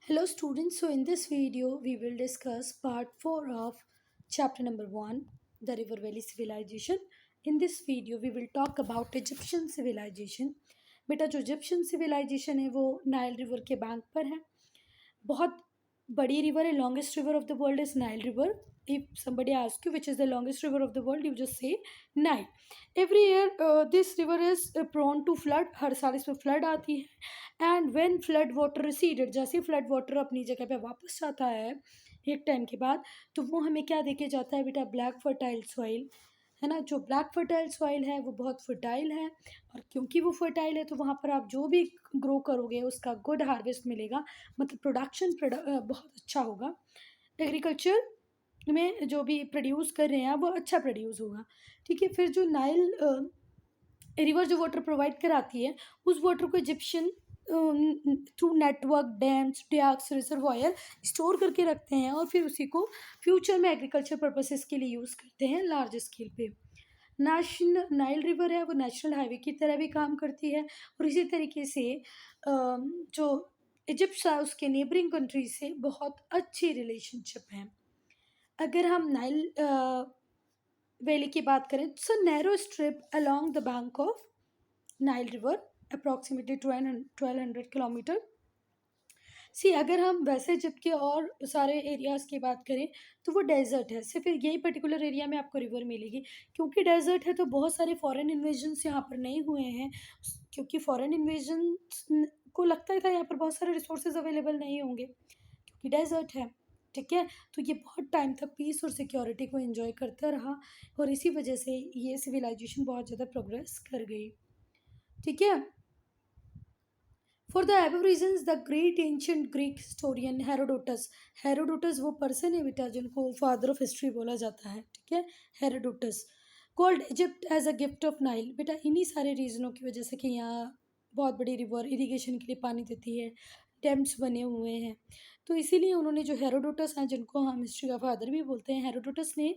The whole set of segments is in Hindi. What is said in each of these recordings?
Hello students, so in this video we will discuss part 4 of chapter number 1, the River Valley Civilization. In this video we will talk about Egyptian civilization. बेटा जो इजिप्शियन सिविलाइजेशन है वो नाइल रिवर के बैंक पर है। बहुत बड़ी रिवर है, longest river of the world is Nile river. If somebody asks you which is the longest river of the world, you just say Nile. Every year this river is prone to flood. हर साल इसमें फ्लड आती है. And when flood water receded, जैसे फ्लड वाटर अपनी जगह पे वापस जाता है एक टाइम के बाद, तो वो हमें क्या देके जाता है बेटा? ब्लैक फर्टाइल सॉइल, है ना. जो ब्लैक फर्टाइल सॉइल है वो बहुत फर्टाइल है, और क्योंकि वो फर्टाइल है तो वहाँ पर आप जो भी ग्रो करोगे उसका गुड हार्वेस्ट मिलेगा, मतलब प्रोडक्शन बहुत अच्छा होगा. एग्रीकल्चर में जो भी प्रोड्यूस कर रहे हैं वो अच्छा प्रोड्यूस होगा. ठीक है. फिर जो नाइल रिवर जो वाटर प्रोवाइड कराती है, उस वाटर को इजिप्शियन थ्रू नेटवर्क डैम्स डैक्स रिजर्वायर स्टोर करके रखते हैं, और फिर उसी को फ्यूचर में एग्रीकल्चर पर्पसेस के लिए यूज़ करते हैं लार्ज स्केल पे. नेशनल नाइल रिवर है वो नेशनल हाईवे की तरह भी काम करती है, और इसी तरीके से जो इजिप्ट है उसके नेबरिंग कंट्री से बहुत अच्छी रिलेशनशिप है. अगर हम नाइल वैली की बात करें, तो narrow strip along the bank of Nile river approximately 1200 kilometre. See अगर हम वैसे इजिप्ट के और सारे एरियाज़ की बात करें तो वो डेजर्ट है. सिर्फ यही पर्टिकुलर एरिया में आपको रिवर मिलेगी. क्योंकि डेजर्ट है तो बहुत सारे फॉरेन इन्वेजन्स यहाँ पर नहीं हुए हैं, क्योंकि फॉरेन इन्वेजन को लगता था यहाँ पर बहुत सारे रिसोर्सेज अवेलेबल नहीं होंगे, क्योंकि डेजर्ट है. ठीक है. तो ये बहुत टाइम तक पीस और सिक्योरिटी को एंजॉय करता रहा, और इसी वजह से ये सिविलाइजेशन बहुत ज़्यादा प्रोग्रेस कर गई. ठीक है. For the above reasons the great ancient Greek historian Herodotus, Herodotus वो पर्सन है बेटा जिनको फादर ऑफ हिस्ट्री बोला जाता है. ठीक है. Herodotus called Egypt as a gift of Nile. बेटा इन्हीं सारे रीज़नों की वजह से कि यहाँ बहुत बड़ी रिवर इरिगेशन के लिए पानी देती है, डैम्स बने हुए हैं, तो इसीलिए उन्होंने जो हेरोडोटस हैं जिनको हम हिस्ट्री का फादर भी बोलते हैं, हेरोडोटस ने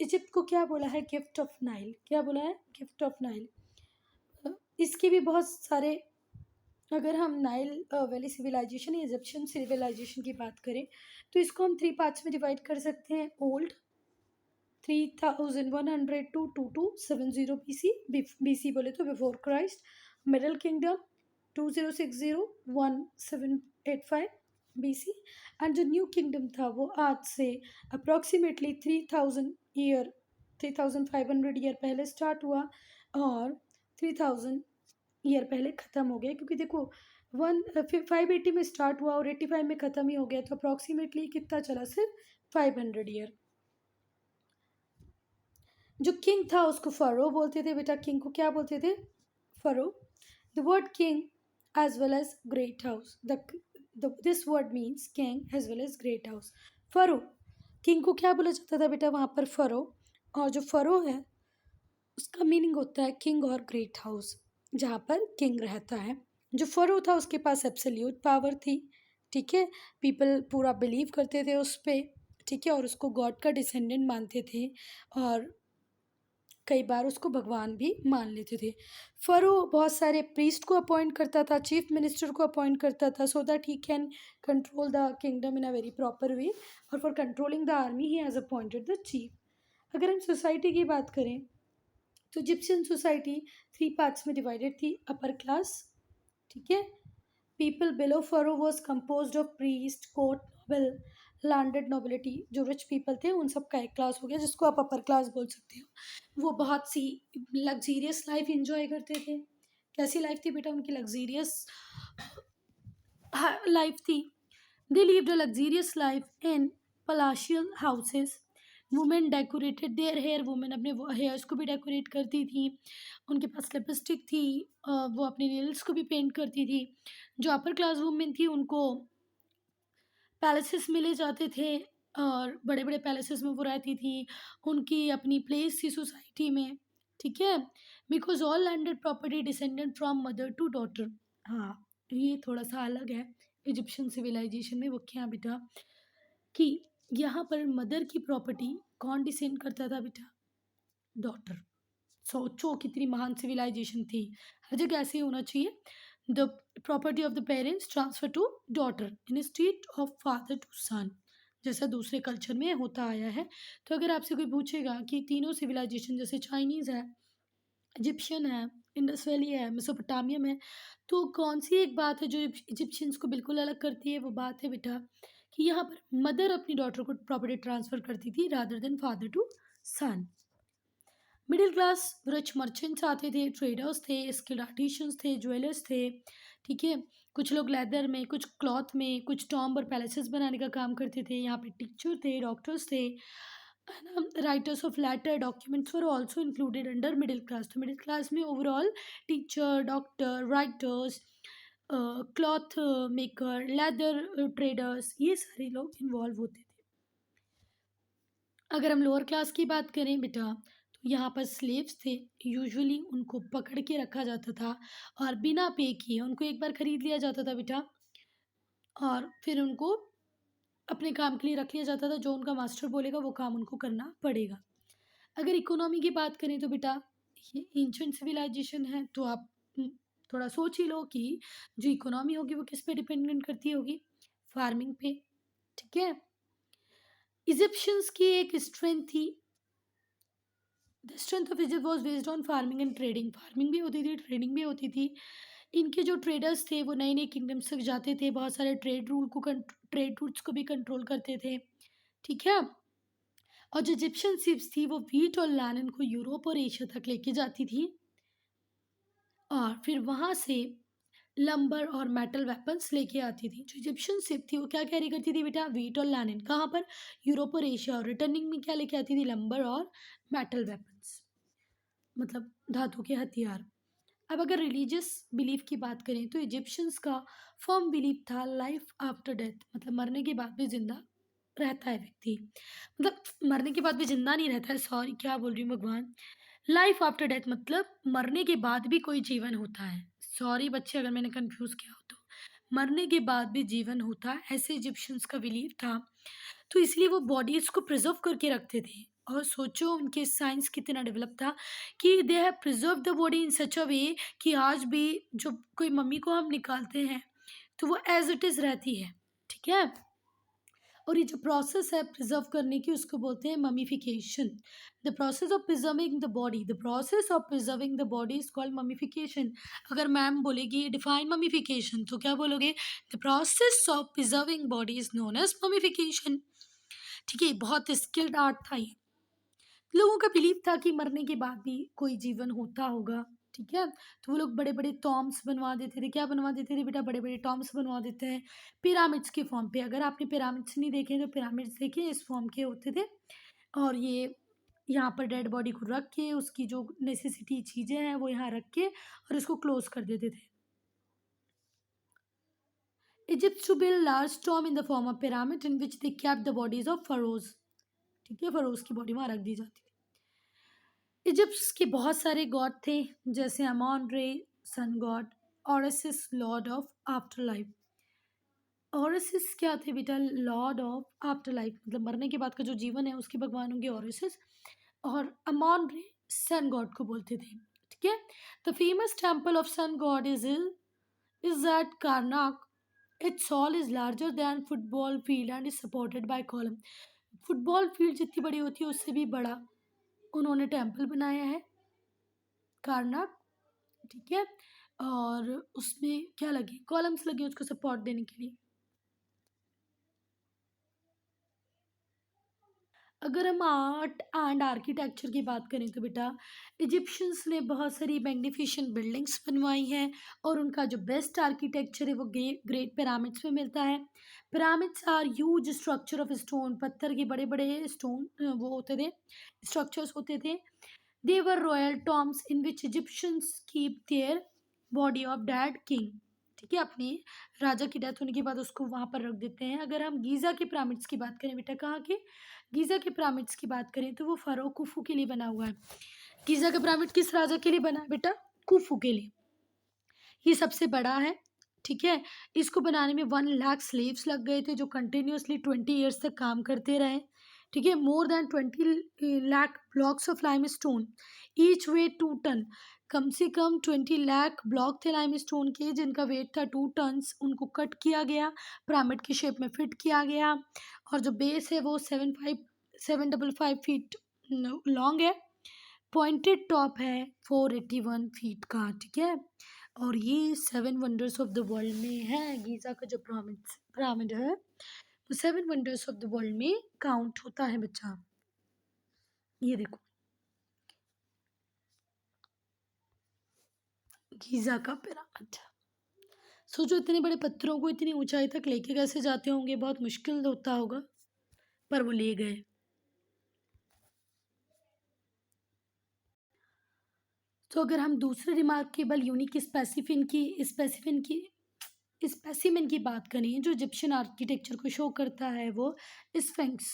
इजिप्ट को क्या बोला है? Gift of Nile. क्या बोला है? Gift of Nile. इसके भी बहुत सारे, अगर हम नाइल वैली सिविलाइजेशन या इजिप्शियन सिविलाइजेशन की बात करें तो इसको हम 3 पार्ट्स में डिवाइड कर सकते हैं. ओल्ड 3100 टू 2270 BC, BC बोले तो before Christ. Middle kingdom 2060 1785 BC. And जो न्यू किंगडम था वो आज से अप्रॉक्सीमेटली 3500 ईयर पहले स्टार्ट हुआ, और 3000 ईयर पहले ख़त्म हो गया. क्योंकि देखो 580 में स्टार्ट हुआ और 85 में ख़त्म ही हो गया, तो अप्रॉक्सीमेटली कितना चला? सिर्फ 500 ईयर. जो किंग था उसको फ़रो बोलते थे बेटा. किंग को क्या बोलते थे? Pharaoh. The word king as well as great house, this word means king as well as great house. Pharaoh king को क्या बोला जाता था बेटा? वहाँ पर फ़रो. और जो फ़रो है उसका मीनिंग होता है किंग और ग्रेट हाउस, जहाँ पर किंग रहता है. जो फ़रो था उसके पास एब्सोल्यूट पावर थी. ठीक है. पीपल पूरा बिलीव करते थे उस पर. ठीक है. और उसको गॉड का डिसेंडेंट मानते थे, और कई बार उसको भगवान भी मान लेते थे. फ़रो बहुत सारे प्रीस्ट को अपॉइंट करता था, चीफ मिनिस्टर को अपॉइंट करता था, so that he can control the kingdom in a very proper way, और for controlling the army he has appointed the chief. अगर हम सोसाइटी की बात करें तो इजिप्शियन सोसाइटी 3 पार्ट्स में डिवाइडेड थी. Upper class. ठीक है. People below pharaoh was compose of priest court noble landed nobility. जो रिच पीपल थे उन सब का एक क्लास हो गया जिसको आप अपर क्लास बोल सकते हो. वो बहुत सी लग्जीरियस लाइफ इंजॉय करते थे. कैसी लाइफ थी बेटा उनकी? लग्जीरियस लाइफ थी. They lived a luxurious life in palatial houses. Women decorated their hair. Women अपने हेयर्स को भी डेकोरेट करती थी. उनके पास लिपस्टिक थी. वो अपने नेल्स को भी पेंट करती थी. जो अपर क्लास वुमेन थी उनको पैलेसेस मिले जाते थे, और बड़े बड़े पैलेसेस में वो रहती थी. उनकी अपनी प्लेस थी सोसाइटी में. ठीक है. Because all landed property descended from mother to daughter. हाँ, ये थोड़ा सा अलग है इजिप्शियन सिविलाइजेशन में. वो क्या बेटा कि यहाँ पर मदर की प्रॉपर्टी कौन डिसेंड करता था बेटा? डॉटर. सोचो कितनी महान सिविलाइजेशन थी. हर जगह ऐसे ही होना चाहिए. The property of the parents transfer to daughter instead of father to son, जैसा दूसरे कल्चर में होता आया है। तो अगर आपसे कोई पूछेगा कि तीनों सिविलाइजेशन जैसे चाइनीज़ है, इजिप्शियन है, इंडस वैली है, मेसोपोटामियम है, तो कौन सी एक बात है जो इजिप्शियंस को बिल्कुल अलग करती है? वो बात है बेटा कि यहाँ पर मदर अपनी डॉटर को प्रॉपर्टी ट्रांसफ़र करती थी rather than father to son. Middle class rich merchants आते थे, ट्रेडर्स थे, स्किल्ड आर्टिशियंस थे, ज्वेलर्स थे, ठीक है। कुछ लोग लेदर में, कुछ क्लॉथ में, कुछ टॉम्ब और पैलेसेस बनाने का काम करते थे। यहाँ पे टीचर थे, डॉक्टर्स थे, है ना। Writers of letter documents were also included under middle class. तो मिडिल क्लास में overall teacher, doctor, writers, cloth maker, leather traders, ये सारे लोग इन्वॉल्व होते थे। अगर हम लोअर क्लास की बात करें बेटा, तो यहाँ पर स्लेव्स थे। यूजुअली उनको पकड़ के रखा जाता था और बिना पे किए उनको एक बार खरीद लिया जाता था बेटा, और फिर उनको अपने काम के लिए रख लिया जाता था। जो उनका मास्टर बोलेगा वो काम उनको करना पड़ेगा। अगर इकोनॉमी की बात करें तो बेटा ये एंशिएंट सिविलाइजेशन है, तो आप थोड़ा सोच ही लो कि जो इकोनॉमी होगी वो किस पे डिपेंडेंट करती होगी? फार्मिंग पे, ठीक है। इजिप्शियंस की एक स्ट्रेंथ थी, the strength of Egypt was based on farming and trading. Farming भी होती थी, ट्रेडिंग भी होती थी। इनके जो ट्रेडर्स थे वो नए नए किंगडम्स तक जाते थे, बहुत सारे ट्रेड रूट्स को भी कंट्रोल करते थे, ठीक है। और जो इजिप्शियन शिप्स थी वो व्हीट और लैनिन को यूरोप और एशिया तक लेके जाती थी, और फिर वहाँ से लंबर और मेटल वेपन्स लेके आती थी। जो इजिप्शियन शिप थी वो क्या कैरी करती थी बेटा? व्हीट और लैनिन। कहाँ पर? यूरोप और एशिया। और रिटर्निंग में क्या लेके आती थी? लंबर और मेटल वेपन्स, मतलब धातु के हथियार। अब अगर रिलीजियस बिलीफ की बात करें तो इजिप्शियंस का फर्म बिलीफ था लाइफ आफ्टर डेथ, मतलब मरने के बाद भी जिंदा रहता है व्यक्ति। मतलब मरने के बाद भी जिंदा नहीं रहता है, सॉरी क्या बोल रही हूँ भगवान। लाइफ आफ्टर डेथ मतलब मरने के बाद भी कोई जीवन होता है। सॉरी बच्चे अगर मैंने कंफ्यूज किया हो तो। मरने के बाद भी जीवन होता है, ऐसे इजिप्शियंस का बिलीव था। तो इसलिए वो बॉडीज को प्रिजर्व करके रखते थे। और सोचो उनके साइंस कितना डेवलप था कि they have preserve the body in such a way कि आज भी जो कोई मम्मी को हम निकालते हैं तो वो एज इट इज़ रहती है, ठीक है। और ये जो प्रोसेस है प्रिजर्व करने की उसको बोलते हैं mummification. The process of preserving the body, the process of preserving the body is called mummification. अगर मैम बोलेगी डिफाइन ममीफिकेशन तो क्या बोलोगे? The process of preserving body is known as mummification, ठीक है। बहुत स्किल्ड आर्ट था ये। लोगों का बिलीव था कि मरने के बाद भी कोई जीवन होता होगा, ठीक है। तो वो लोग बड़े बड़े टॉम्स बनवा देते थे। क्या बनवा देते थे बेटा? बड़े बड़े टॉम्स बनवा देते हैं पिरामिड्स के फॉर्म पे। अगर आपने पिरामिड्स नहीं देखे तो पिरामिड्स देखे, इस फॉर्म के होते थे। और ये यहाँ पर डेड बॉडी को रख के उसकी जो नेसेसिटी चीज़ें हैं वो यहाँ रख के और इसको क्लोज कर देते थे। Egypt to build large tomb in the form of pyramid in which they kept the bodies of pharaohs, ठीक है। फरोज की बॉडी वहाँ रख दी जाती थी। इजिप्ट के बहुत सारे गॉड थे, जैसे Amon Re sun god, Osiris lord of afterlife. Osiris क्या थे बेटा? लॉर्ड ऑफ आफ्टर लाइफ, मतलब मरने के बाद का जो जीवन है उसके भगवान होंगे ओरसिस। और अमोन रे सन गॉड को बोलते थे, ठीक है। The famous temple of sun god is at Karnak. Its hall is larger than football field and is supported by column. Football field जितनी बड़ी होती है उससे भी बड़ा उन्होंने टेम्पल बनाया है कारनाक, ठीक है। और उसमें क्या लगे? कॉलम्स लगे उसको सपोर्ट देने के लिए। अगर हम आर्ट एंड आर्किटेक्चर की बात करें तो बेटा इजिप्शियंस ने बहुत सारी मैग्निफिशेंट बिल्डिंग्स बनवाई हैं, और उनका जो बेस्ट आर्किटेक्चर है वो ग्रेट पिरामिड्स में मिलता है। Pyramids are huge structure of stone, पत्थर के बड़े बड़े स्टोन वो होते थे, स्ट्रक्चर्स होते थे। They were royal tombs in which Egyptians keep their body of dead king, ठीक है। अपने राजा की डेथ होने के बाद उसको वहाँ पर रख देते हैं। अगर हम गीज़ा के पिरामिड्स की बात करें बेटा, कहाँ के? गीज़ा के पिरामिड्स की बात करें तो वो फ़ारो कुफू के लिए बना हुआ है। गीज़ा का पिरामिड किस राजा के लिए बना है बेटा? कुफू के लिए। ये सबसे बड़ा है, ठीक है। इसको बनाने में 1 लाख स्लेव्स लग गए थे जो कंटिन्यूसली 20 ईयर्स तक काम करते रहे, ठीक है। More than 20 lakh blocks of limestone, each weight 2 ton. कम से कम 20 लाख ब्लॉक थे लाइम स्टोन के जिनका वेट था 2 टन्स। उनको कट किया गया, पिरामिड की शेप में फिट किया गया, और जो बेस है वो 755 फीट लॉन्ग है। पॉइंटेड टॉप है 481 फीट का, ठीक है। और ये 7 वंडर्स ऑफ द वर्ल्ड में है। गीज़ा का जो पिरामिड है वो 7 वंडर्स ऑफ द वर्ल्ड में काउंट होता है बच्चा। ये देखो गीज़ा का पिरामिड। सोचो इतने बड़े पत्थरों को इतनी ऊंचाई तक लेके कैसे जाते होंगे, बहुत मुश्किल होता होगा, पर वो ले गए। तो अगर हम दूसरे रिमार्केबल यूनिक स्पेसिमेन की बात करें जो इजिप्शियन आर्किटेक्चर को शो करता है, वो sphinx,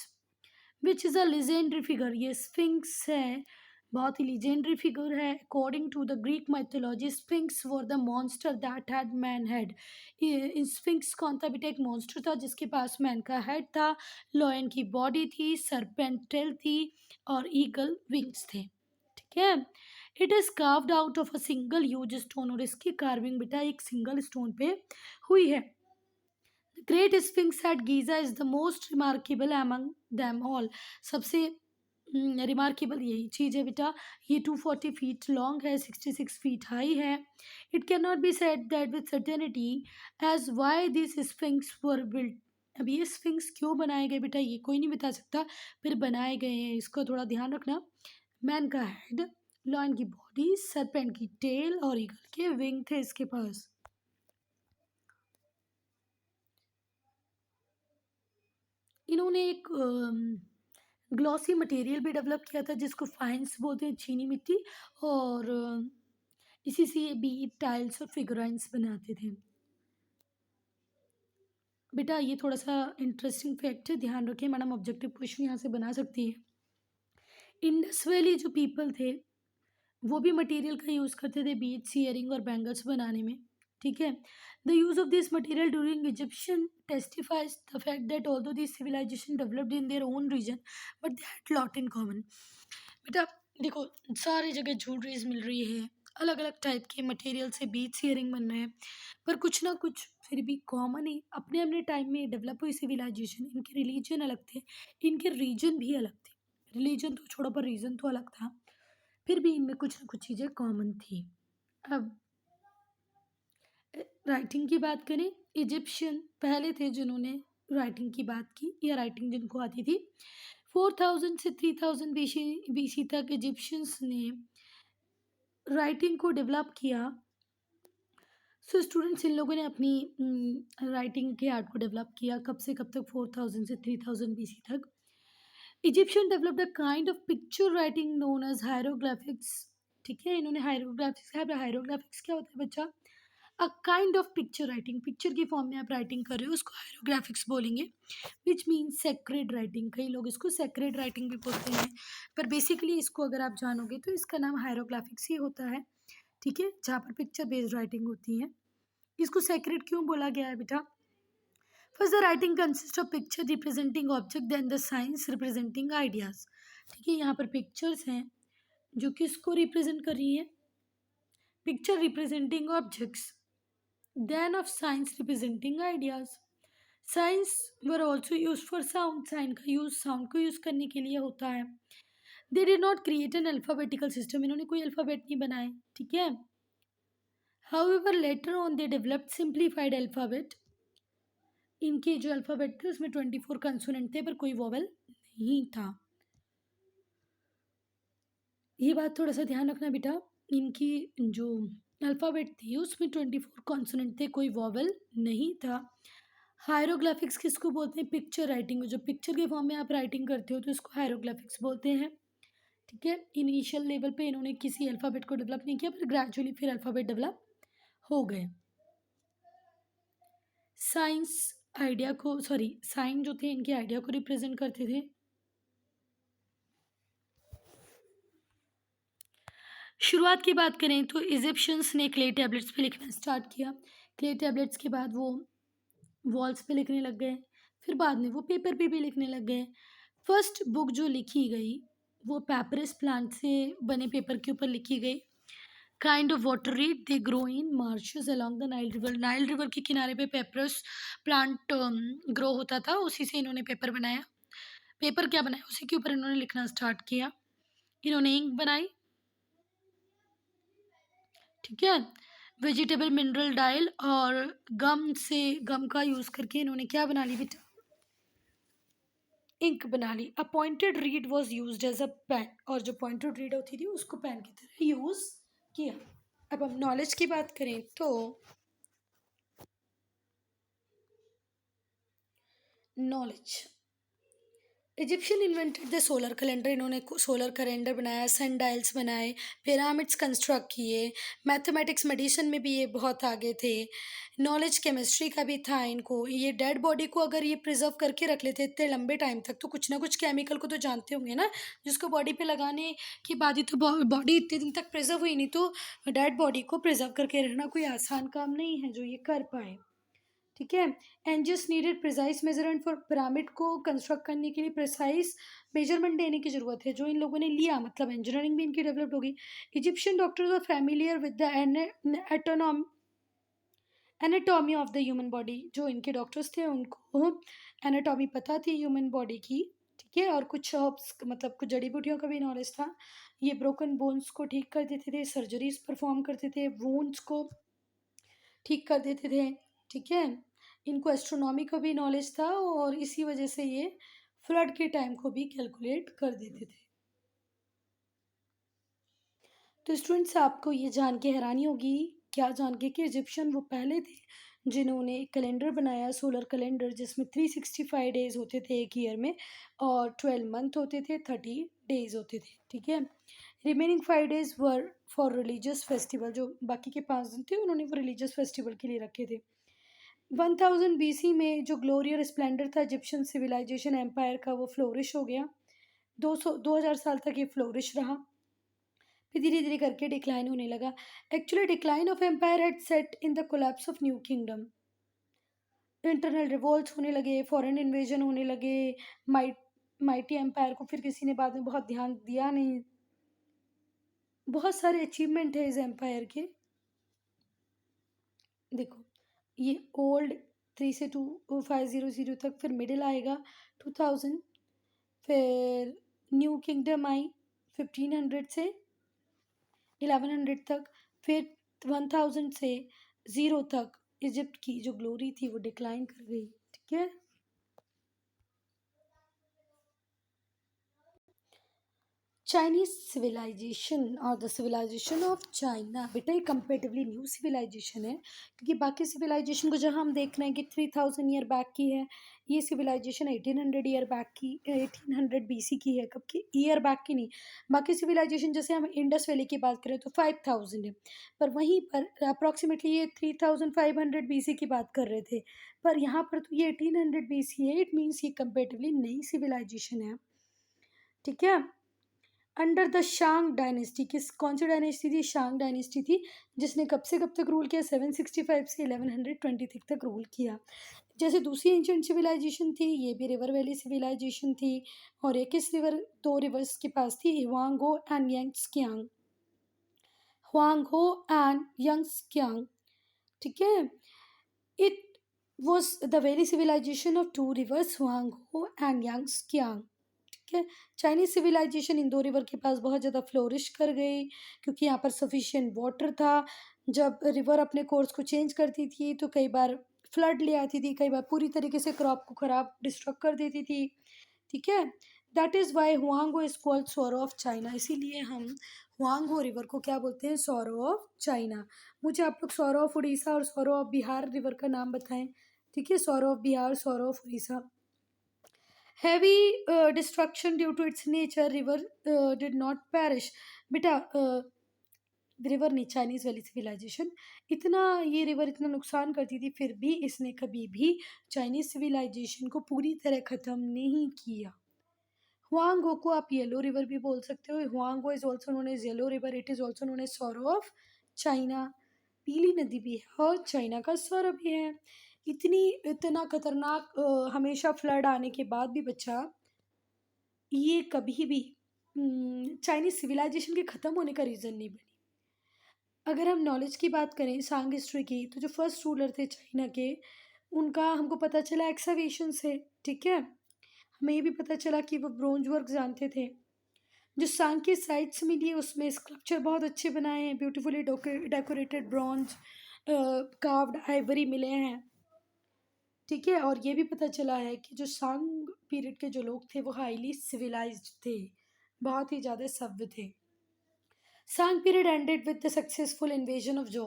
which is a legendary figure. ये स्फिंक्स है, बहुत ही लीजेंडरी फिगर है। According to the Greek mythology, sphinx were the monster that had man head. Sphinx कौन था बेटा? एक मॉन्स्टर था जिसके पास मैन का हेड था, लॉयन की बॉडी थी, सरपेंट टेल थी, और ईगल विंग्स थे, ठीक है। It is carved out of a single huge stone, और इसकी कार्विंग बेटा एक सिंगल स्टोन पे हुई है। Great sphinx at Giza is the most remarkable among them all. सबसे रिमार्केबल यही चीज़ है बेटा। ये 240 फीट लॉन्ग है, 66 फीट हाई है। It can not be said that with certainty as why this sphinx were built. अब ये स्फिंक्स क्यों बनाए गए बेटा, ये कोई नहीं बता सकता, फिर बनाए गए हैं, इसको थोड़ा ध्यान रखना। मैन का हेड, लॉयन की बॉडी, सरपेंट की टेल, और ईगल के विंग थे इसके पास। इन्होंने एक ग्लॉसी मटेरियल भी डेवलप किया था जिसको फाइन्स बोलते हैं, चीनी मिट्टी, और इसी से ये बीट, टाइल्स और फिगराइंस बनाते थे। बेटा ये थोड़ा सा इंटरेस्टिंग फैक्ट है, ध्यान रखें, मैडम ऑब्जेक्टिव क्वेश्चन यहाँ से बना सकती है। इंडस वैली जो पीपल थे वो भी मटेरियल का यूज़ करते थे बीट्स, ईयरिंग और बैंगल्स बनाने में, ठीक है। The use of this material during Egyptian testifies the fact that although this civilization developed in their own region but they had lot in common. बेटा देखो, सारी जगह ज्वेलरीज मिल रही है, अलग अलग टाइप के मटेरियल से बीट्स, ईयरिंग बन रहे हैं, पर कुछ ना कुछ फिर भी कॉमन है। अपने अपने टाइम में डेवलप हुई सिविलाइजेशन, इनके रिलीजन अलग थे, इनके रीजन भी अलग थे। रिलीजन तो छोड़ो, पर रीजन तो अलग था, फिर भी इनमें कुछ ना कुछ चीज़ें कॉमन थी। अब राइटिंग की बात करें, इजिप्शियन पहले थे जिन्होंने राइटिंग की बात की, या राइटिंग जिनको आती थी। 4000 से 3000 बीसी तक इजिप्शियंस ने राइटिंग को डेवलप किया। सो स्टूडेंट्स, इन लोगों ने अपनी राइटिंग के आर्ट को डेवलप किया। कब से कब तक? 4000 से 3000 बीसी तक। Egyptian developed a kind of picture writing known as hieroglyphics, ठीक है। इन्होंने हायरोग्राफिक्स क्या होता है बच्चा? A kind of picture writing, picture की फॉर्म में आप राइटिंग कर रहे हो उसको हायरोग्राफिक्स बोलेंगे, विच मीन्स सेक्रेड राइटिंग। कई लोग इसको सेक्रेड राइटिंग भी बोलते हैं, पर बेसिकली इसको अगर आप जानोगे तो इसका नाम हायरोग्राफिक्स ही होता है, ठीक है, जहाँ पर पिक्चर बेस्ड राइटिंग होती है। इसको सेक्रेड क्यों बोला गया है बेटा? First the writing consist of picture representing object, then the signs representing ideas, ठीक है। यहाँ पर पिक्चर्स हैं जो किसको रिप्रेजेंट कर रही है? Picture representing objects, then of science representing ideas. Signs were also used for sound. Sign का यूज साउंड को यूज करने के लिए होता है। They did not create an alphabetical system. इन्होंने कोई अल्फ़ाबेट नहीं बनाए, ठीक है। However, later on they developed simplified alphabet. इनके जो अल्फ़ाबेट थे उसमें 24 कंसोनेंट थे, पर कोई वोवेल नहीं था। ये बात थोड़ा सा ध्यान रखना बेटा, इनकी जो अल्फ़ाबेट थी उसमें 24 कॉन्सोनेंट थे, कोई वॉवल नहीं था। हायरोग्राफिक्स किसको बोलते हैं? पिक्चर राइटिंग, जो पिक्चर के फॉर्म में आप राइटिंग करते हो तो इसको हायरोग्राफिक्स बोलते हैं, ठीक है। इनिशियल लेवल पे इन्होंने किसी अल्फ़ाबेट को डेवलप नहीं किया, पर ग्रेजुअली फिर अल्फ़ाबेट डेवलप हो गए। साइंस आइडिया को, सॉरी, साइन जो थे इनके आइडिया को रिप्रेजेंट करते थे। शुरुआत की बात करें तो इजिप्शियंस ने क्ले टैबलेट्स पे लिखना स्टार्ट किया। क्ले टैबलेट्स के बाद वो वॉल्स पे लिखने लग गए, फिर बाद में वो पेपर पे भी लिखने लग गए। फर्स्ट बुक जो लिखी गई वो पैपरस प्लांट से बने पेपर के ऊपर लिखी गई। Kind of water read they grow in marches along the Nile river. Nile river के किनारे पे पेपरस प्लांट ग्रो होता था, उसी से इन्होंने पेपर बनाया। पेपर क्या बनाया, उसी के ऊपर इन्होंने लिखना स्टार्ट किया। इन्होंने इंक बनाई, ठीक है। वेजिटेबल मिनरल डाइल और गम का यूज़ करके इन्होंने क्या बना ली बेटा, इंक बना ली। A pointed reed was use as a pen, और जो पॉइंटेड रीड होती थी उसको पेन की तरह यूज़ किया। अब हम नॉलेज की बात करें तो knowledge, Egyptian invented the solar calendar. इन्होंने सोलर कैलेंडर बनाया, सन डायल्स बनाए, पिरामिड्स कंस्ट्रक्ट किए। मैथमेटिक्स मेडिसिन में भी ये बहुत आगे थे। नॉलेज केमिस्ट्री का भी था इनको। ये डेड बॉडी को अगर ये प्रिजर्व करके रख लेते इतने लंबे टाइम तक तो कुछ ना कुछ केमिकल को तो जानते होंगे ना, जिसको बॉडी पे लगाने के बाद ही तो बॉडी इतने दिन तक प्रिजर्व हुई, नहीं तो डेड बॉडी को प्रिजर्व करके रखना कोई आसान काम नहीं है जो ये कर पाए, ठीक है। एंजियस needed precise measurement for pyramid को कंस्ट्रक्ट करने के लिए प्रिसाइज मेजरमेंट देने की जरूरत है, जो इन लोगों ने लिया, मतलब इंजीनियरिंग भी इनकी डेवलप होगी। Egyptian doctors are familiar with the anatomy of the human body. जो इनके डॉक्टर्स थे उनको एनाटॉमी पता थी ह्यूमन बॉडी की, ठीक है। और कुछ हर्ब्स, मतलब कुछ जड़ी बूटियों का भी नॉलेज था। ये ब्रोकन बोन्स को ठीक कर देते थे, सर्जरीज परफॉर्म करते थे, वुंड्स को ठीक कर देते थे, ठीक है। इनको एस्ट्रोनॉमी का भी नॉलेज था और इसी वजह से ये फ्लड के टाइम को भी कैलकुलेट कर देते थे। तो स्टूडेंट्स आपको ये जान के हैरानी होगी, क्या जान के, कि इजिप्शियन वो पहले थे जिन्होंने एक कैलेंडर बनाया, सोलर कैलेंडर, जिसमें 365 डेज होते थे एक ईयर में, और 12 मंथ होते थे, 30 डेज होते थे, ठीक है। Remaining 5 days were for religious festival. जो बाकी के 5 दिन थे उन्होंने वो रिलीजियस फेस्टिवल के लिए रखे थे। 1000 BC में जो ग्लोरियर स्प्लेंडर था इजिप्शियन सिविलाइजेशन एम्पायर का, वो फ्लोरिश हो गया। 2000 साल तक ये फ्लोरिश रहा, फिर धीरे धीरे करके डिक्लाइन होने लगा। Actually decline of empire had set in the collapse of new kingdom. Internal revolt होने लगे, फॉरेन इन्वेजन होने लगे, माइट माइटी एम्पायर को फिर किसी ने बाद में बहुत ध्यान दिया नहीं। बहुत सारे अचीवमेंट है इस एम्पायर के। देखो, ये ओल्ड 3 से 2500 तक, फिर मिडिल आएगा 2000, फिर न्यू किंगडम आई 1500 से 1100 तक, फिर 1000 से 0 तक इजिप्ट की जो ग्लोरी थी वो डिक्लाइन कर गई, ठीक है। चाइनीज सिविलाइजेशन और द सिविलाइजेशन ऑफ चाइना, बेटा ये कंपेरेटिवली न्यू सिविलाइजेशन है, क्योंकि बाकी सिविलाइजेशन को जहाँ हम देख रहे हैं कि 3000 ईयर बैक की है, ये सिविलाइजेशन 1800 ईयर बैक की, 1800 BC की है। कब की, ईयर बैक की नहीं। बाकी सिविलाइजेशन जैसे हम इंडस वैली की बात करें तो 5000 है, पर वहीं पर अप्रॉक्सीमेटली ये 3500 BC की बात कर रहे थे, पर यहाँ पर तो ये 1800 BC है। इट मीन्स ये कंपेरेटिवली नई सिविलाइजेशन है, ठीक है। अंडर द शांग डायनेस्टी, किस कौन सी डायनेस्टी थी, शांग डायनेस्टी थी, जिसने कब से कब तक रूल किया, 765 से 1123 तक रूल किया। जैसे दूसरी एंशियंट सिविलाइजेशन थी, ये भी रिवर वैली सिविलाइजेशन थी, और एक किस रिवर, दो रिवर्स के पास थी, हुआंगो एंड यंग्सकियांग, हुआंगो एंड यंग्सकियांग, ठीक है। It was the valley civilization of two rivers, Huangho and Yangtze, ठीक है। चाइनीज सिविलाइजेशन इन दो रिवर के पास बहुत ज़्यादा फ्लोरिश कर गई, क्योंकि यहाँ पर सफिशिएंट वाटर था। जब रिवर अपने कोर्स को चेंज करती थी तो कई बार फ्लड ले आती थी, कई बार पूरी तरीके से क्रॉप को ख़राब डिस्ट्रॉय कर देती थी, ठीक है। That is why हुआंगो is called sorrow of China. इसीलिए हम हुआंगो रिवर को क्या बोलते हैं, सॉरो ऑफ चाइना। मुझे आप लोग सॉरो ऑफ उड़ीसा और सॉरो ऑफ बिहार रिवर का नाम बताएं, ठीक है। Sorrow of Bihar, sorrow of Orissa. Heavy destruction due to its nature, river did not perish। बेटा रिवर नहीं, चाइनीज वाली सिविलाइजेशन, इतना ये रिवर इतना नुकसान करती थी, फिर भी इसने कभी भी चाइनीज सिविलाइजेशन को पूरी तरह ख़त्म नहीं किया। हुआंगो को आप येलो रिवर भी बोल सकते हो। Huangho is also known as yellow river, it is also known as sorrow of China. पीली नदी भी है और चाइना का सौर भी है। इतना खतरनाक हमेशा फ्लड आने के बाद भी बच्चा ये कभी भी चाइनीज सिविलाइजेशन के ख़त्म होने का रीज़न नहीं बनी। अगर हम नॉलेज की बात करें सांग हिस्ट्री की, तो जो फर्स्ट रूलर थे चाइना के, उनका हमको पता चला एक्सकवेशन से। ठीक है, हमें ये भी पता चला कि वो ब्रोंज वर्क जानते थे। जो सांग की साइट्स मिली है उसमें स्कल्पचर बहुत अच्छे बनाए हैं, beautifully decorated bronze, carved Ivory मिले हैं। ठीक है, और ये भी पता चला है कि जो सांग पीरियड के जो लोग थे वो हाईली सिविलाइज्ड थे, बहुत ही ज़्यादा सभ्य थे। सांग period ended with the successful invasion of जो।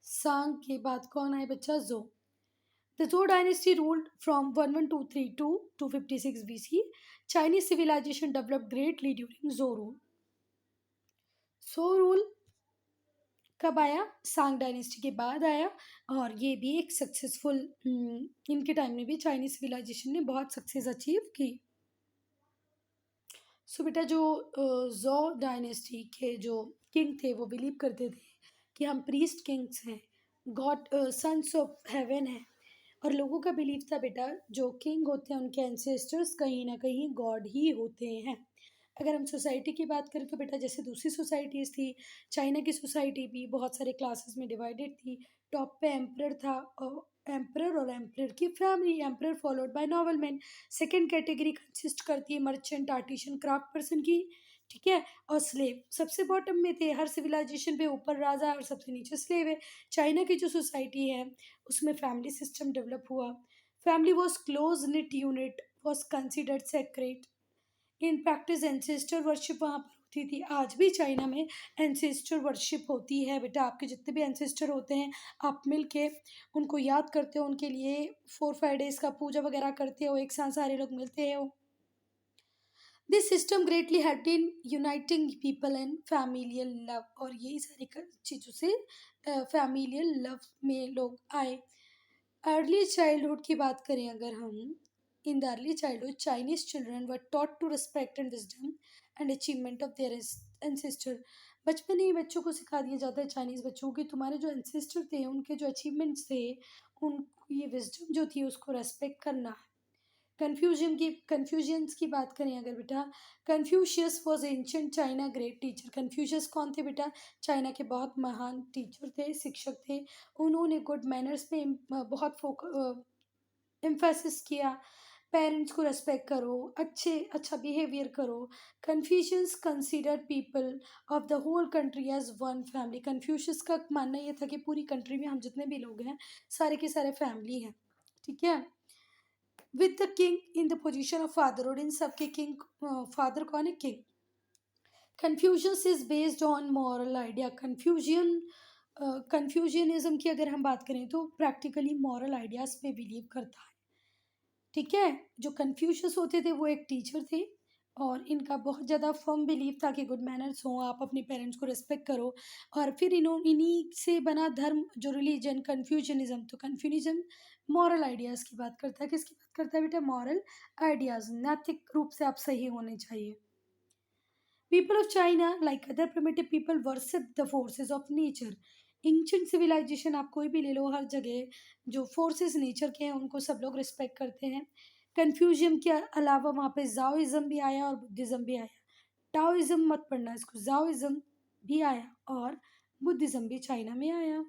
सांग के बाद कौन आए बच्चा? जो। The Zhou dynasty ruled from 1123 to 256 BC. Chinese civilization developed greatly during Zhou rule. Zhou rule कब आया? सांग डायनेस्टी के बाद आया, और ये भी एक सक्सेसफुल, इनके टाइम में भी चाइनीज सिविलाइजेशन ने बहुत सक्सेस अचीव की। सो बेटा, जो जो डायनेस्टी के जो किंग थे वो बिलीव करते थे कि हम प्रीस्ट किंग्स हैं, गॉड सन्स ऑफ हेवन हैं। और लोगों का बिलीव था बेटा, जो किंग होते हैं उनके एंसेस्टर्स कहीं ना कहीं गॉड ही होते हैं। अगर हम सोसाइटी की बात करें तो बेटा, जैसे दूसरी सोसाइटीज़ थी, चाइना की सोसाइटी भी बहुत सारे क्लासेस में डिवाइडेड थी। टॉप पे एम्परर था, और एम्परर और एम्परर की family, emperor followed by nobleman. Second category consist करती है मर्चेंट, आर्टिशन, क्राफ्ट पर्सन की। ठीक है, और स्लेव सबसे बॉटम में थे। हर सिविलाइजेशन पे ऊपर राजा और सबसे नीचे स्लेव है। चाइना की जो सोसाइटी है उसमें फैमिली सिस्टम डेवलप हुआ। Family was close knit unit, was considered sacred. In practice ancestor worship वहाँ पर होती थी। आज भी चाइना में एंसेस्टर वर्शिप होती है बेटा। आपके जितने भी एंसेस्टर होते हैं, आप मिल के उनको याद करते हो, उनके लिए 4-5 डेज का पूजा वगैरह करते हो, एक साथ सारे लोग मिलते हो। This system greatly help in uniting people and familial love, और यही सारी चीज़ों से फैमिलियल लव में लोग आए। अर्ली चाइल्डहुड की बात करें अगर हम, in the early childhood Chinese children were taught to respect and wisdom and achievement of their ancestor. बचपन ही बच्चों को सिखा दिया जाता है चाइनीज़ बच्चों के, तुम्हारे जो एंसेस्टर थे उनके जो अचीवमेंट्स थे, उन ये विजडम जो थी उसको रेस्पेक्ट करना है। कन्फ्यूजन्स की बात करें अगर बेटा, Confucius was ancient China great teacher. Confucius कौन थे बेटा? चाइना के बहुत महान टीचर थे, शिक्षक थे। उन्होंने गुड मैनर्स पे बहुत एम्फेसिस किया। पेरेंट्स को रेस्पेक्ट करो, अच्छा बिहेवियर करो। Confucius consider people of the whole country as one family. Confucius का मानना ये था कि पूरी कंट्री में हम जितने भी लोग हैं सारे के सारे फैमिली हैं। ठीक है, with the king in the position of father, और इन सबके किंग, फादर कौन है? King. Confucians is based on moral idea. Confucianism की अगर हम बात करें तो प्रैक्टिकली मॉरल आइडियाज पे बिलीव करता है। ठीक है, जो कन्फ्यूशियस होते थे वो एक टीचर थे, और इनका बहुत ज़्यादा फर्म बिलीव था कि गुड मैनर्स हो, आप अपने पेरेंट्स को रिस्पेक्ट करो। और फिर इन्हीं से बना धर्म जो रिलीजन कन्फ्यूजनिज्म। तो कन्फ्यूजन मॉरल आइडियाज़ की बात करता है। किसकी बात करता है बेटा? मॉरल आइडियाज़, नैतिक रूप से आप सही होने चाहिए। People of China like other primitive people worship the forces of nature. Ancient civilization आप कोई भी ले लो, हर जगह जो फोर्सेस नेचर के हैं उनको सब लोग रिस्पेक्ट करते हैं। कन्फ्यूजन के अलावा वहाँ पे जाओइज्म भी आया और बुद्धिज़्म भी आया। टाओइज्म मत पढ़ना इसको, जाओइज्म भी आया और बुद्धिज़्म भी चाइना में आया।